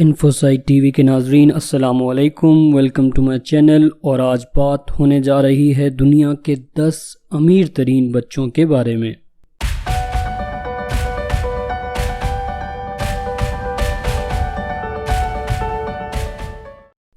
انفوسائٹ T V کے ناظرین السلام علیکم، ویلکم ٹو مائی چینل۔ اور آج بات ہونے جا رہی ہے دنیا کے 10 امیر ترین بچوں کے بارے میں۔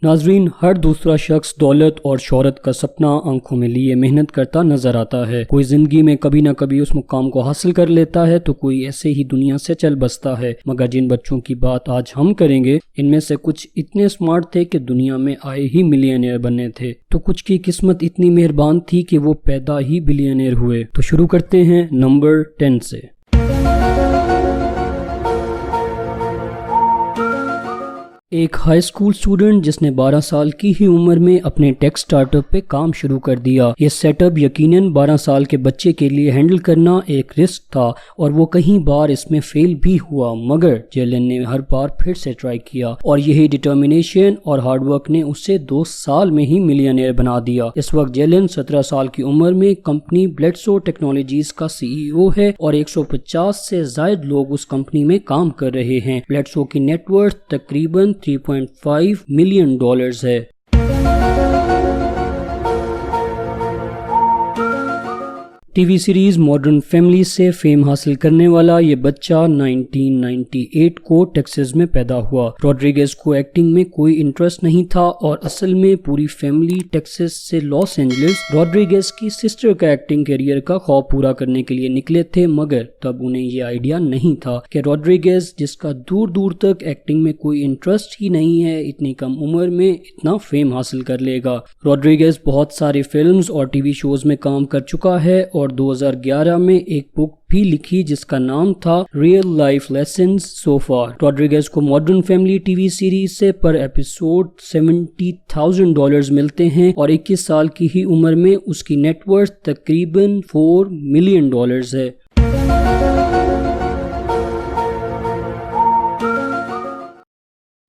ناظرین، ہر دوسرا شخص دولت اور شہرت کا سپنا آنکھوں میں لیے محنت کرتا نظر آتا ہے۔ کوئی زندگی میں کبھی نہ کبھی اس مقام کو حاصل کر لیتا ہے تو کوئی ایسے ہی دنیا سے چل بستا ہے، مگر جن بچوں کی بات آج ہم کریں گے ان میں سے کچھ اتنے سمارٹ تھے کہ دنیا میں آئے ہی ملینئر بنے تھے، تو کچھ کی قسمت اتنی مہربان تھی کہ وہ پیدا ہی بلینئر ہوئے۔ تو شروع کرتے ہیں نمبر 10 سے۔ ایک ہائی اسکول اسٹوڈنٹ جس نے 12 سال کی ہی عمر میں اپنے ٹیک سٹارٹ اپ پہ کام شروع کر دیا۔ یہ سیٹ اپ یقیناً 12 سال کے بچے کے لیے ہینڈل کرنا ایک رسک تھا اور وہ کئی بار اس میں فیل بھی ہوا، مگر جیلن نے ہر بار پھر سے ٹرائی کیا اور یہی ڈٹرمنیشن اور ہارڈ ورک نے اسے 2 سال میں ہی ملینئر بنا دیا۔ اس وقت جیلن 17 سال کی عمر میں کمپنی بلیڈسو ٹیکنالوجیز کا CEO ہے اور 150 سے زائد لوگ اس کمپنی میں کام کر رہے ہیں۔ بلیڈسو کی نیٹ ورتھ تقریباً $3.5 ملین ہے۔ T V series modern family سے فیم حاصل کرنے والا یہ بچہ 1998 کو ٹیکساس میں پیدا ہوا۔ روڈریگز کو ایکٹنگ میں کوئی انٹرسٹ نہیں تھا اور اصل میں پوری فیملی ٹیکساس سے لاس اینجلس روڈریگز کی سسٹر کا ایکٹنگ کیریئر کا خواب پورا کرنے کے لیے نکلے تھے، مگر تب انہیں یہ آئیڈیا نہیں تھا کہ روڈریگز، جس کا دور دور تک ایکٹنگ میں کوئی انٹرسٹ ہی نہیں ہے، اتنی کم عمر میں اتنا فیم حاصل کر لے گا۔ روڈریگز بہت سارے فلمز اور ٹی وی شوز میں کام کر چکا ہے اور 2011 میں ایک بک بھی لکھی جس کا نام تھا real life lessons so far. Rodriguez کو modern family TV series سے پر ایپیسوڈ $70,000 ملتے ہیں اور 21 سال کی ہی عمر میں اس کی نیٹ ورتھ تقریباً $4 ملین ہے۔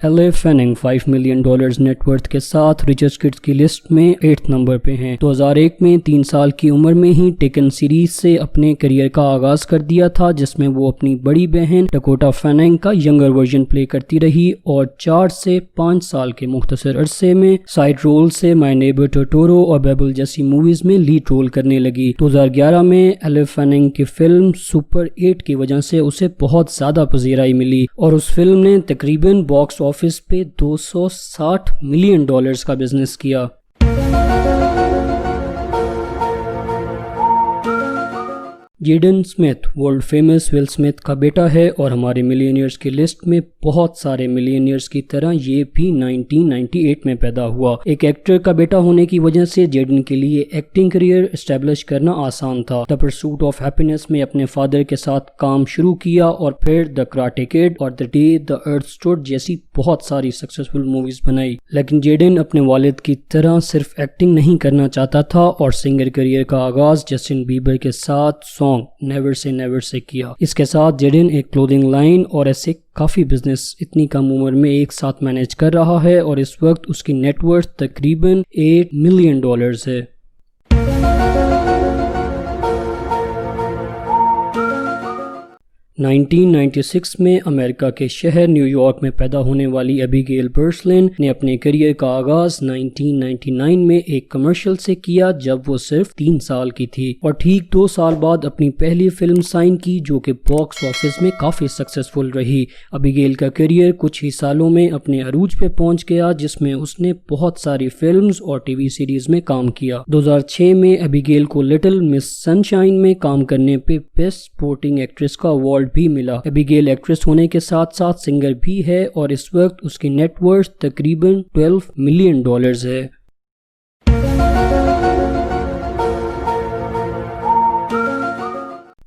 ایلے فیننگ $5 ملین نیٹ ورتھ کے ساتھ ریچسٹ کڈز کی لسٹ میں 8 نمبر پہ ہیں۔ 2001 میں 3 سال کی عمر میں ہی ٹیکن سیریز سے اپنے کریئر کا آغاز کر دیا تھا، جس میں وہ اپنی بڑی بہن ڈکوٹا فیننگ کا ینگر ورژن پلے کرتی رہی اور 4 سے 5 سال کے مختصر عرصے میں سائیڈ رول سے مائی نیبر ٹوٹورو اور بیبل جیسی موویز میں لیڈ رول کرنے لگی۔ 2011 میں ایلے فیننگ کی فلم سپر 8 کی وجہ سے اسے بہت زیادہ پذیرائی ملی اور اس فلم نے تقریباً باکس آفس پہ $260 ملین کا بزنس کیا۔ جیڈن سمتھ ورلڈ فیمس ول سمتھ کا بیٹا ہے اور ہمارے ملینئرز کی لسٹ میں بہت سارے ملینئرز کی طرح یہ بھی 1998 میں پیدا ہوا۔ ایک ایکٹر کا بیٹا ہونے کی وجہ سے جیڈن کے لیے ایکٹنگ کریئر اسٹیبلش کرنا آسان تھا۔ دی پرسوٹ آف ہیپینس میں اپنے فادر کے ساتھ کام شروع کیا اور پھر دی کراٹے کڈ اور the day the earth stood جیسی بہت ساری سکسیسفل موویز بنائی، لیکن جیڈن اپنے والد کی طرح صرف ایکٹنگ نہیں کرنا چاہتا تھا اور سنگر کریئر کا آغاز جسٹن بیبر کے ساتھ نیور سے نیور سے کیا۔ اس کے ساتھ جیڈن ایک کلودنگ لائن اور ایسے کافی بزنس اتنی کم عمر میں ایک ساتھ مینیج کر رہا ہے اور اس وقت اس کی نیٹ ورتھ تقریباً $8 ملین ہے۔ $1996 میں امریکہ کے شہر نیو یارک میں پیدا ہونے والی ابیگیل برسلن نے اپنے کریئر کا آغاز 1999 میں ایک کمرشل سے کیا جب وہ صرف 3 سال کی تھی اور ٹھیک 2 سال بعد اپنی پہلی فلم سائن کی جو کہ باکس آفس میں کافی سکسیسفل رہی۔ ابیگیل کا کریئر کچھ ہی سالوں میں اپنے عروج پہ پہنچ گیا جس میں اس نے بہت ساری فلمز اور ٹی وی سیریز میں کام کیا۔ 2006 میں ابیگیل کو لٹل مس سن شائن میں کام کرنے پہ بیسٹ سپورٹنگ ایکٹریس کا ایوارڈ بھی ملا۔ ابیگیل ایکٹریس ہونے کے ساتھ ساتھ سنگر بھی ہے اور اس وقت اس کی نیٹ ورتھ تقریباً $12 ملین ہے۔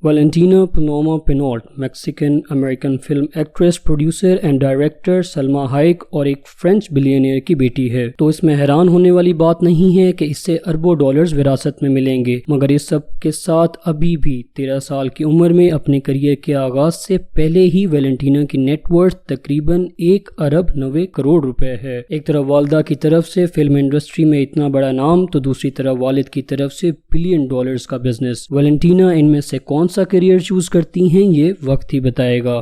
Valentina Paloma Pinault Mexican American film actress, producer and director Salma Hayek اور ایک فرینچ بلینئر کی بیٹی ہے، تو اس میں حیران ہونے والی بات نہیں ہے کہ اسے اربوں ڈالرز وراثت میں ملیں گے، مگر اس سب کے ساتھ ابھی بھی 13 سال کی عمر میں اپنے کریئر کے آغاز سے پہلے ہی ویلنٹینا کی نیٹ ورتھ تقریباً $1.90 ہے۔ ایک طرف والدہ کی طرف سے فلم انڈسٹری میں اتنا بڑا نام تو دوسری طرف والد کی طرف سے $1 بلین کا بزنس۔ ویلنٹینا ان میں سے کون سا کریئر چوز کرتی ہیں یہ وقت ہی بتائے گا۔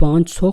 500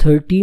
$30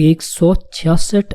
166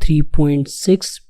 $3.6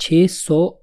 600